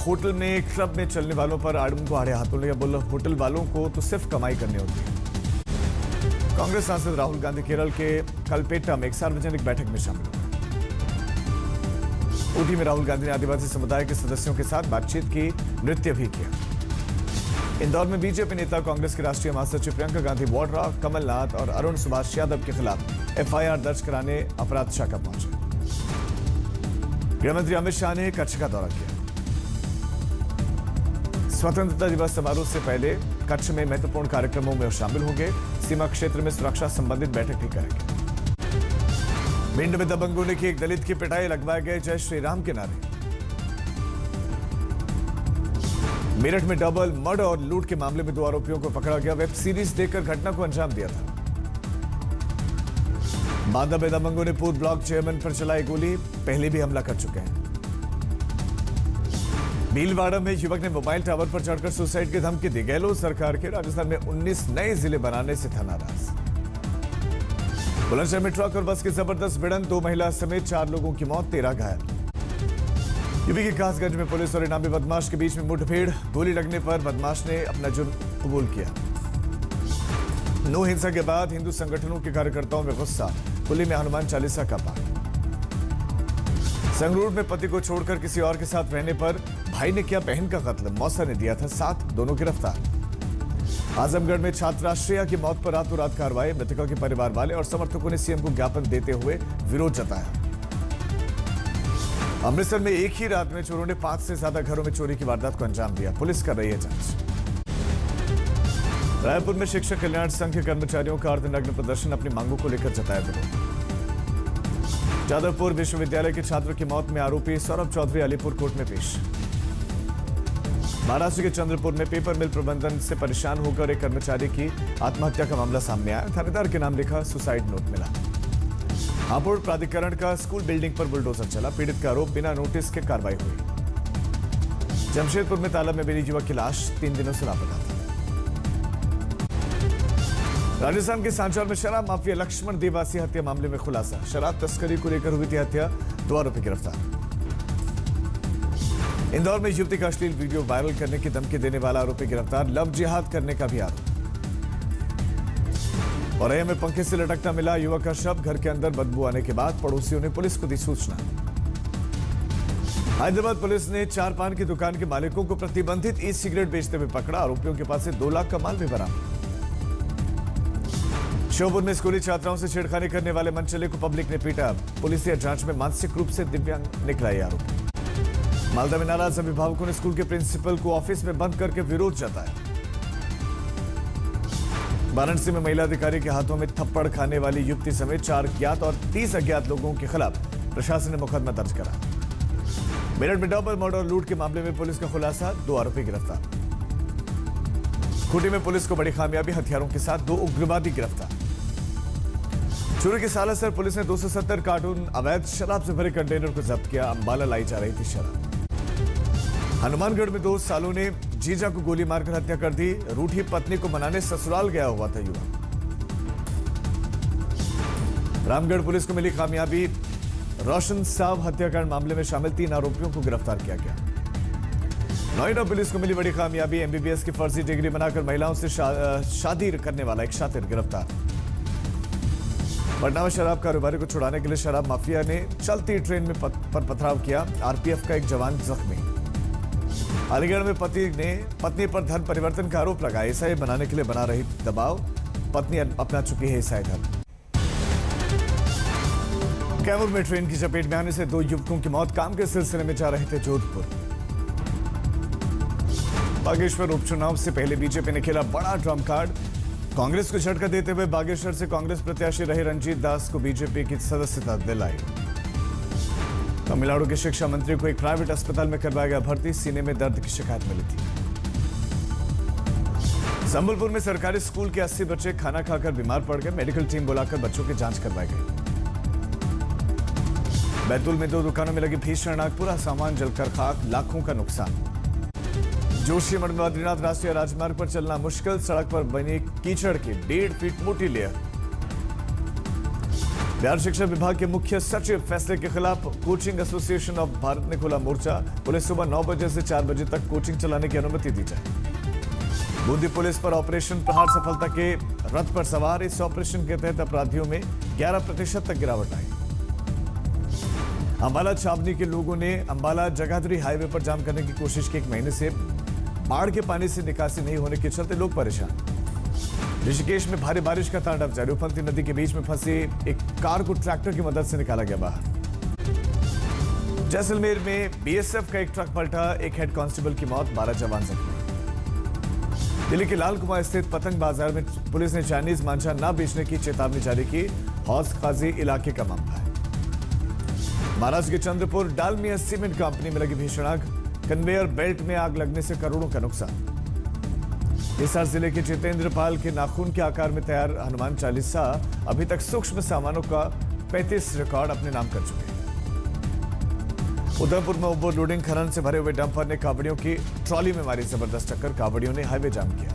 Hotel में club में चलने वालों पर आड़म को आड़े हाथों लिया। बोला होटल वालों को तो सिर्फ कमाई करनी होती है। कांग्रेस सांसद राहुल गांधी केरल के कलपेट्टा में एक सार्वजनिक बैठक में शामिल हुए। ऊटी में राहुल गांधी ने आदिवासी समुदाय के सदस्यों के साथ बातचीत की, नृत्य भी किया। इंदौर में बीजेपी नेता कांग्रेस के राष्ट्रीय महासचिव प्रियंका गांधी वाड्रा, कमलनाथ और अरुण सुभाष यादव के खिलाफ एफआईआर दर्ज कराने अपराध शाखा पहुंचे। गृहमंत्री अमित शाह ने कच्छ का दौरा किया। स्वतंत्रता दिवस समारोह से पहले कच्छ में महत्वपूर्ण कार्यक्रमों में शामिल होंगे। सीमा क्षेत्र में सुरक्षा संबंधित बैठक भी करेंगे। भिंड में दबंगों ने की एक दलित की पिटाई, लगवाए गए जय श्री राम के नारे। मेरठ में डबल मर्डर और लूट के मामले में 2 आरोपियों को पकड़ा गया। वेब सीरीज देखकर घटना को अंजाम दिया था। बांदा में दबंगों ने पूर्व ब्लॉक चेयरमैन पर चलाई गोली, पहले भी हमला कर चुके हैं। भीलवाड़ा में युवक ने मोबाइल टावर पर चढ़कर सुसाइड की धमकी दी। गहलोत सरकार के राजस्थान में 19 नए जिले बनाने से था नाराज। बुलंदशहर में ट्रक और बस की जबरदस्त भिड़ंत, 2 महिला समेत 4 लोगों की मौत, 13 घायल। यूपी के कासगंज में पुलिस और इनामी बदमाश के बीच में मुठभेड़, गोली लगने पर बदमाश ने अपना जुर्म कबूल किया। नो हिंसा के बाद हिंदू संगठनों के कार्यकर्ताओं में गुस्सा, होली में हनुमान चालीसा का पाठ। संगरूर में पति को छोड़कर किसी और के साथ रहने पर भाई ने किया बहन का कत्ल, मौसा ने दिया था साथ, दोनों गिरफ्तार। आजमगढ़ में छात्रा आश्रया की मौत पर रातों रात कार्रवाई, मृतका के परिवार वाले और समर्थकों ने सीएम को ज्ञापन देते हुए विरोध जताया। अमृतसर में एक ही रात में चोरों ने 5 से ज्यादा घरों में चोरी की वारदात को अंजाम दिया, पुलिस कर रही है जांच। रायपुर में शिक्षक कल्याण संघ के कर्मचारियों का अर्धनग्न प्रदर्शन, अपनी मांगों को लेकर जताया विरोध। जादवपुर विश्वविद्यालय के छात्र की मौत में आरोपी सौरभ चौधरी अलीपुर कोर्ट में पेश। महाराष्ट्र के चंद्रपुर में पेपर मिल प्रबंधन से परेशान होकर एक कर्मचारी की आत्महत्या का मामला सामने आया। थानेदार के नाम लिखा सुसाइड नोट मिला। हापुड़ प्राधिकरण का स्कूल बिल्डिंग पर बुलडोजर चला, पीड़ित का आरोप बिना नोटिस के कार्रवाई हुई। जमशेदपुर में तालाब में मिली युवक की लाश 3 दिनों से लापता था। राजस्थान के सांचौर में शराब माफिया लक्ष्मण देवासी हत्या मामले में खुलासा, शराब तस्करी को लेकर हुई थी हत्या, 2 आरोपी गिरफ्तार। इंदौर में युवती का अश्लील वीडियो वायरल करने की धमकी देने वाला आरोपी गिरफ्तार, लव जिहाद करने का भी आरोप। औरैया में पंखे से लटकता मिला युवक का शव, घर के अंदर बदबू आने के बाद पड़ोसियों ने पुलिस को दी सूचना। हैदराबाद पुलिस ने 4 पान की दुकान के मालिकों को प्रतिबंधित ई सिगरेट बेचते हुए पकड़ा, आरोपियों के पास से 2 लाख का माल भी बरामद। श्योपुर में स्कूली छात्राओं से छेड़खानी करने वाले मनचले को पब्लिक ने पीटा, पुलिस ने जांच में मानसिक रूप से दिव्यांग निकला ये आरोपी। मालदा में नाराज अभिभावकों ने स्कूल के प्रिंसिपल को ऑफिस में बंद करके विरोध जताया। वाराणसी में महिला अधिकारी के हाथों में थप्पड़ खाने वाली युवती समेत 4 ज्ञात और 30 अज्ञात लोगों के खिलाफ प्रशासन ने मुकदमा दर्ज करा। मेरठ में डबल मर्डर और लूट के मामले में पुलिस का खुलासा, 2 आरोपी गिरफ्तार। खूंटी में पुलिस को बड़ी कामयाबी, हथियारों के साथ 2 उग्रवादी गिरफ्तार। चूरू के सालासर पुलिस ने 270 कार्टून अवैध शराब से भरे कंटेनर को जब्त किया, अंबाला लाई जा रही थी शराब। हनुमानगढ़ में 2 सालों ने जीजा को गोली मारकर हत्या कर दी, रूठी पत्नी को मनाने ससुराल गया हुआ था युवक। रामगढ़ पुलिस को मिली कामयाबी, रोशन साव हत्याकांड मामले में शामिल 3 आरोपियों को गिरफ्तार किया गया। नोएडा पुलिस को मिली बड़ी कामयाबी, एमबीबीएस की फर्जी डिग्री बनाकर महिलाओं से शादी करने वाला एक शातिर गिरफ्तार। पटना में शराब कारोबारी को छुड़ाने के लिए शराब माफिया ने चलती ट्रेन में पर पथराव किया, आरपीएफ का एक जवान जख्मी। अलीगढ़ में पति ने पत्नी पर धर्म परिवर्तन का आरोप लगाया, ईसाई बनाने के लिए बना रही दबाव, पत्नी अपना चुकी है ईसाई धर्म। कैमूर में ट्रेन की चपेट में आने से 2 युवकों की मौत, काम के सिलसिले में जा रहे थे जोधपुर। बागेश्वर उपचुनाव से पहले बीजेपी ने खेला बड़ा ट्रम्प कार्ड, कांग्रेस को झटका देते हुए बागेश्वर से कांग्रेस प्रत्याशी रहे रंजीत दास को बीजेपी की सदस्यता दिलाई। तमिलनाडु के शिक्षा मंत्री को एक प्राइवेट अस्पताल में करवाया गया भर्ती, सीने में दर्द की शिकायत मिली थी। संबलपुर में सरकारी स्कूल के 80 बच्चे खाना खाकर बीमार पड़ गए, मेडिकल टीम बुलाकर बच्चों की जांच करवाई गई। बैतूल में 2 दुकानों में लगी भीषण आग, पूरा सामान जलकर खाक, लाखों का नुकसान। जोशीमठ में बद्रीनाथ राष्ट्रीय राजमार्ग पर चलना मुश्किल, सड़क पर बनी कीचड़ की 1.5 फीट मोटी लेयर। बिहार शिक्षा विभाग के मुख्य सचिव फैसले के खिलाफ कोचिंग एसोसिएशन ऑफ भारत ने खोला मोर्चा। पुलिस सुबह 9 बजे से 4 बजे तक कोचिंग चलाने की अनुमति दी जाए। बूंदी पुलिस पर ऑपरेशन प्रहार सफलता के रथ पर सवार। इस ऑपरेशन के तहत अपराधियों में 11% तक गिरावट आई। अंबाला छावनी के लोगों ने अंबाला जगाधरी हाईवे पर जाम करने की कोशिश की। 1 महीने से बाढ़ के पानी से निकासी नहीं होने के चलते लोग परेशान। ऋषिकेश में भारी बारिश का तांडव जारी। उफनती नदी के बीच में फंसी एक कार को ट्रैक्टर की मदद से निकाला गया बाहर। जैसलमेर में बीएसएफ का एक ट्रक पलटा। एक हेड कांस्टेबल की मौत, 12 जवान जख्मी। दिल्ली के लाल कुआं स्थित पतंग बाजार में पुलिस ने चाइनीज मांझा न बेचने की चेतावनी जारी की। हौज खाजी इलाके का मामला है। महाराष्ट्र के चंद्रपुर डालमिया सीमेंट कंपनी में लगी भीषण आग। कन्वेयर बेल्ट में आग लगने से करोड़ों का नुकसान। हिसार जिले के जितेंद्रपाल के नाखून के आकार में तैयार हनुमान चालीसा अभी तक सूक्ष्म सामानों का 35 रिकॉर्ड अपने नाम कर चुके हैं। उदयपुर में ओवरलोडिंग खनन से भरे हुए डंपर ने कावड़ियों की ट्रॉली में मारी जबरदस्त टक्कर। कावड़ियों ने हाईवे जाम किया।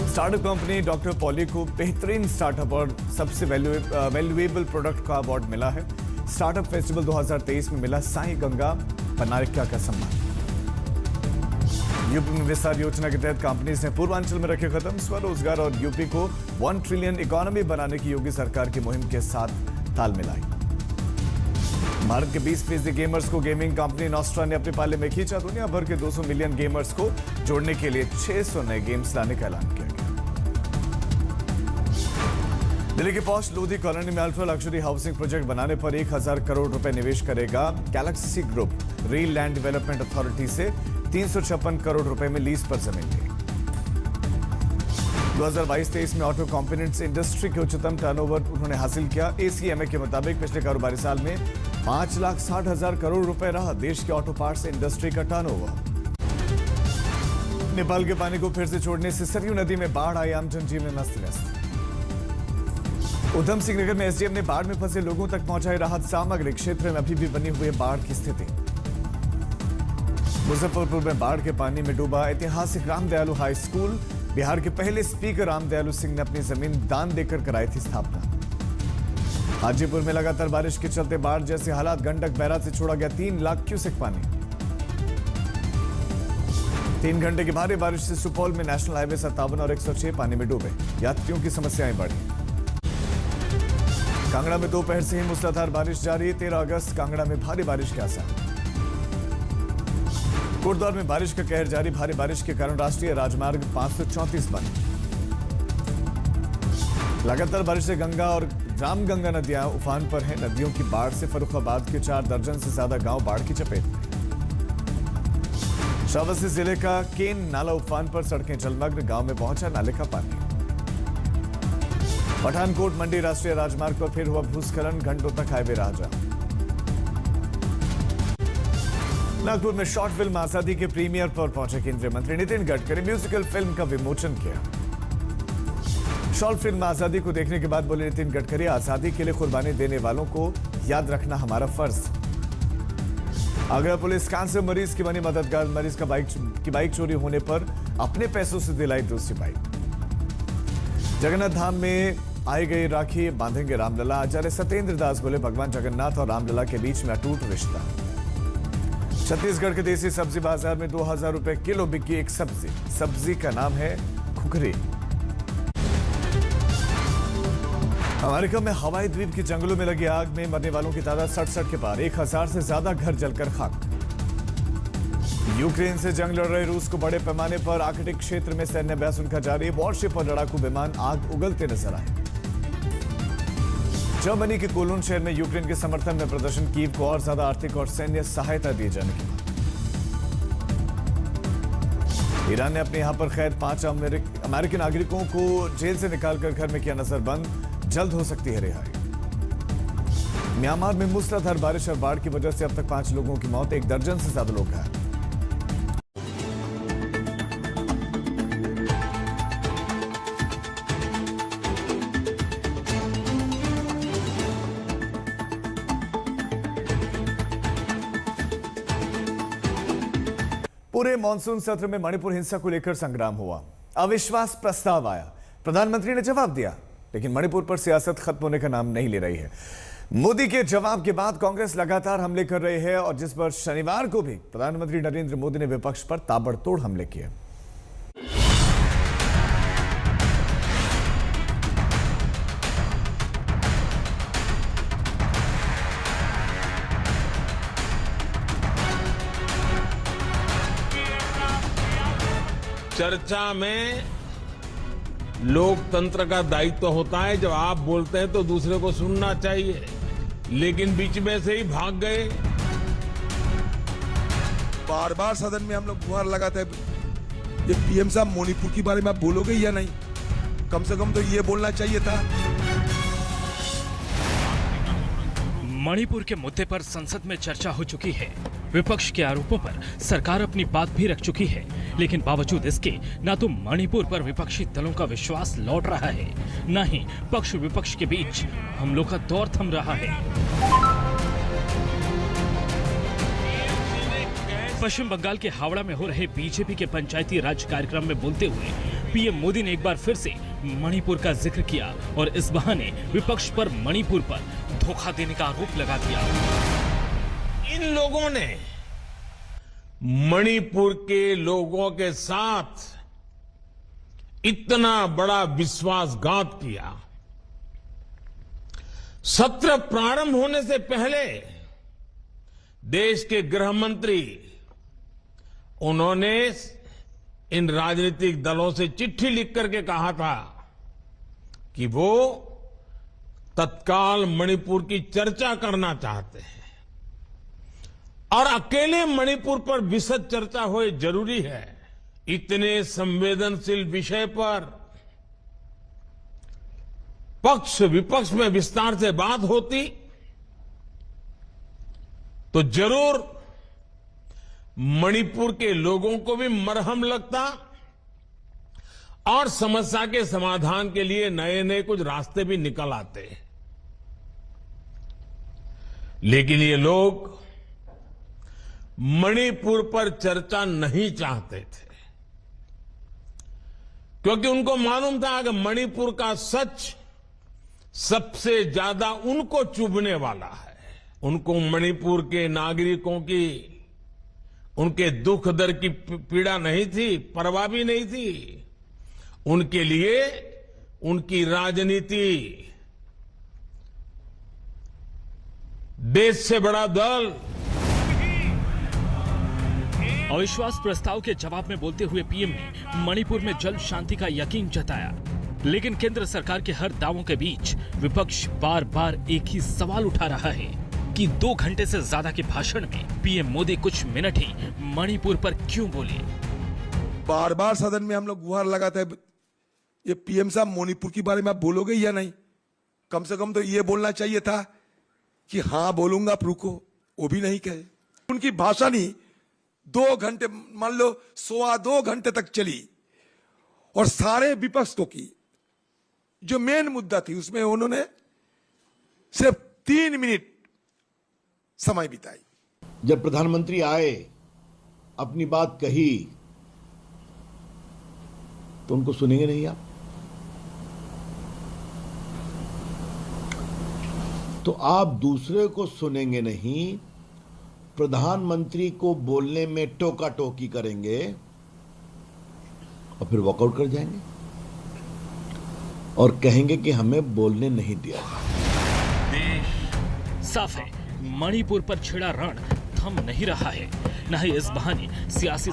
स्टार्टअप कंपनी डॉक्टर पॉली को बेहतरीन स्टार्टअप और सबसे वैल्यूएबल प्रोडक्ट का अवार्ड मिला है। स्टार्टअप फेस्टिवल 2023 में मिला साई गंगा पनारिका का सम्मान। यूपी में विस्तार योजना के तहत कंपनीज ने पूर्वांचल में रखे कदम। स्वरोजगार और यूपी को 1 ट्रिलियन इकोनॉमी बनाने की योगी सरकार की मुहिम के साथ ताल मिलाई। भारत के 20% गेमर्स को गेमिंग कंपनी नॉस्ट्रा ने अपने पाले में खींचा। दुनिया भर के 200 मिलियन गेमर्स को जोड़ने के लिए 600 नए गेम्स लाने का ऐलान किया गया। दिल्ली के पॉश लोधी कॉलोनी में अल्ट्रा लग्जरी हाउसिंग प्रोजेक्ट बनाने पर 1000 करोड़ रुपए निवेश करेगा Galaxy group. Reel land development authority से 356 करोड़ रुपए में लीज पर जमीन ली। 2022-23 में ऑटो कंपोनेंट्स इंडस्ट्री के उच्चतम टर्नओवर उन्होंने हासिल किया। एसीएमए के मुताबिक पिछले कारोबारी साल में 5,60,000 करोड़ रुपए रहा देश के ऑटो पार्ट्स इंडस्ट्री का टर्नओवर। नेपाल के पानी को फिर से छोड़ने से सरयू नदी में बाढ़ आई। आम जनजीवन अस्त व्यस्त। उधम सिंह नगर में एसडीएम ने बाढ़ में फंसे लोगों तक पहुंचाई राहत सामग्री। क्षेत्र में अभी भी बनी हुई बाढ़ की स्थिति। मुजफ्फरपुर में बाढ़ के पानी में डूबा ऐतिहासिक रामदयालु हाई स्कूल। बिहार के पहले स्पीकर रामदयालु सिंह ने अपनी जमीन दान देकर कराई थी स्थापना। हाजीपुर में लगातार बारिश के चलते बाढ़ जैसे हालात। गंडक बैराज से छोड़ा गया 3 लाख क्यूसेक पानी। 3 घंटे की भारी बारिश से सुपौल में नेशनल हाईवे 57 और 106 पानी में डूबे। यात्रियों की समस्याएं बढ़ी। कांगड़ा में दोपहर से ही मूसलाधार बारिश जारी। 13 अगस्त कांगड़ा में भारी बारिश के आसार। कोटद्वार में बारिश का कहर जारी। भारी बारिश के कारण राष्ट्रीय राजमार्ग 534 बंद। लगातार बारिश से गंगा और रामगंगा नदियां उफान पर हैं। नदियों की बाढ़ से फर्रुखाबाद के 4 दर्जन से ज्यादा गांव बाढ़ की चपेट में। श्रावस्ती जिले का केन नाला उफान पर, सड़कें जलमग्न। गांव में पहुंचा नाले का पानी। पठानकोट मंडी राष्ट्रीय राजमार्ग पर फिर हुआ भूस्खलन। घंटों तक हाईवे रहा जाम। नागपुर में शॉर्ट फिल्म आजादी के प्रीमियर पर पहुंचे केंद्रीय मंत्री नितिन गडकरी। म्यूजिकल फिल्म का विमोचन किया। शॉर्ट फिल्म आजादी को देखने के बाद बोले नितिन गडकरी, आजादी के लिए कुर्बानी देने वालों को याद रखना हमारा फर्ज। आगरा पुलिस कैंसर मरीज की बनी मददगार। मरीज का बाइक चोरी होने पर अपने पैसों से दिलाई दूसरी बाइक। जगन्नाथ धाम में आई गई राखी बांधेंगे रामलला। आचार्य सत्येंद्र दास बोले, भगवान जगन्नाथ और रामलला के बीच में अटूट रिश्ता। छत्तीसगढ़ के देसी सब्जी बाजार में 2000 रुपए किलो बिकी एक सब्जी। सब्जी का नाम है खुखरी। अमेरिका में हवाई द्वीप के जंगलों में लगी आग में मरने वालों की तादाद 67 के पार। 1000 से ज्यादा घर जलकर खाक। यूक्रेन से जंग लड़ रहे रूस को बड़े पैमाने पर आर्कटिक क्षेत्र में सैन्य अभ्यास उनका जारी। वॉरशिप और लड़ाकू विमान आग उगलते नजर आए। जर्मनी के कोलोन शहर में यूक्रेन के समर्थन में प्रदर्शन। कीव को और ज्यादा आर्थिक और सैन्य सहायता दिए जाने की मांग। ईरान ने अपने यहां पर कैद 5 अमेरिकी नागरिकों को जेल से निकालकर घर में किया नजरबंद। जल्द हो सकती है रिहाई। म्यांमार में मूसलाधार बारिश और बाढ़ की वजह से अब तक 5 लोगों की मौत। 1 दर्जन से ज्यादा लोग घायल। पूरे मॉनसून सत्र में मणिपुर हिंसा को लेकर संग्राम हुआ। अविश्वास प्रस्ताव आया। प्रधानमंत्री ने जवाब दिया, लेकिन मणिपुर पर सियासत खत्म होने का नाम नहीं ले रही है। मोदी के जवाब के बाद कांग्रेस लगातार हमले कर रही है और जिस पर शनिवार को भी प्रधानमंत्री नरेंद्र मोदी ने विपक्ष पर ताबड़तोड़ हमले किए। चर्चा में लोकतंत्र का दायित्व होता है, जब आप बोलते हैं तो दूसरे को सुनना चाहिए, लेकिन बीच में से ही भाग गए। बार बार सदन में हम लोग गुहार लगाते हैं, ये पीएम साहब मणिपुर के बारे में आप बोलोगे या नहीं? कम से कम तो ये बोलना चाहिए था। मणिपुर के मुद्दे पर संसद में चर्चा हो चुकी है। विपक्ष के आरोपों पर सरकार अपनी बात भी रख चुकी है, लेकिन बावजूद इसके न तो मणिपुर पर विपक्षी दलों का विश्वास लौट रहा है, न ही पक्ष विपक्ष के बीच हमलों का दौर थम रहा है। पश्चिम बंगाल के हावड़ा में हो रहे बीजेपी के पंचायती राज कार्यक्रम में बोलते हुए पीएम मोदी ने एक बार फिर से मणिपुर का जिक्र किया और इस बहाने विपक्ष पर मणिपुर पर धोखा देने का आरोप लगा दिया। इन लोगों ने मणिपुर के लोगों के साथ इतना बड़ा विश्वासघात किया। सत्र प्रारंभ होने से पहले देश के गृह मंत्री उन्होंने इन राजनीतिक दलों से चिट्ठी लिख करके कहा था कि वो तत्काल मणिपुर की चर्चा करना चाहते हैं और अकेले मणिपुर पर विशद चर्चा हो जरूरी है। इतने संवेदनशील विषय पर पक्ष विपक्ष में विस्तार से बात होती तो जरूर मणिपुर के लोगों को भी मरहम लगता और समस्या के समाधान के लिए नए नए कुछ रास्ते भी निकल आते। लेकिन ये लोग मणिपुर पर चर्चा नहीं चाहते थे, क्योंकि उनको मालूम था कि मणिपुर का सच सबसे ज्यादा उनको चुभने वाला है। उनको मणिपुर के नागरिकों की उनके दुख दर्द की पीड़ा नहीं थी, परवाह भी नहीं थी। उनके लिए उनकी राजनीति, देश से बड़ा दल। अविश्वास प्रस्ताव के जवाब में बोलते हुए पीएम ने मणिपुर में जल्द शांति का यकीन जताया, लेकिन केंद्र सरकार के हर दावों के बीच विपक्ष बार बार एक ही सवाल उठा रहा है कि 2 घंटे से ज्यादा के भाषण में पीएम मोदी कुछ मिनट ही मणिपुर पर क्यों बोले। बार बार सदन में हम लोग गुहार लगाते हैं, ये पीएम साहब मणिपुर के बारे में आप बोलोगे या नहीं? कम से कम तो ये बोलना चाहिए था कि हाँ बोलूंगा, आप रुको। वो भी नहीं कहे। उनकी भाषण ही 2 घंटे, मान लो 2.25 घंटे तक चली और सारे विपक्षों की जो मेन मुद्दा थी उसमें उन्होंने सिर्फ 3 मिनट समय बिताई। जब प्रधानमंत्री आए, अपनी बात कही, तो उनको सुनेंगे नहीं आप? तो आप दूसरे को सुनेंगे नहीं, प्रधानमंत्री को बोलने में टोका टोकी करेंगे और फिर वॉकआउट कर जाएंगे और कहेंगे कि हमें बोलने नहीं दिया। साफ है, मणिपुर पर छिड़ा रण थम नहीं रहा है, न ही इस बहाने सियासी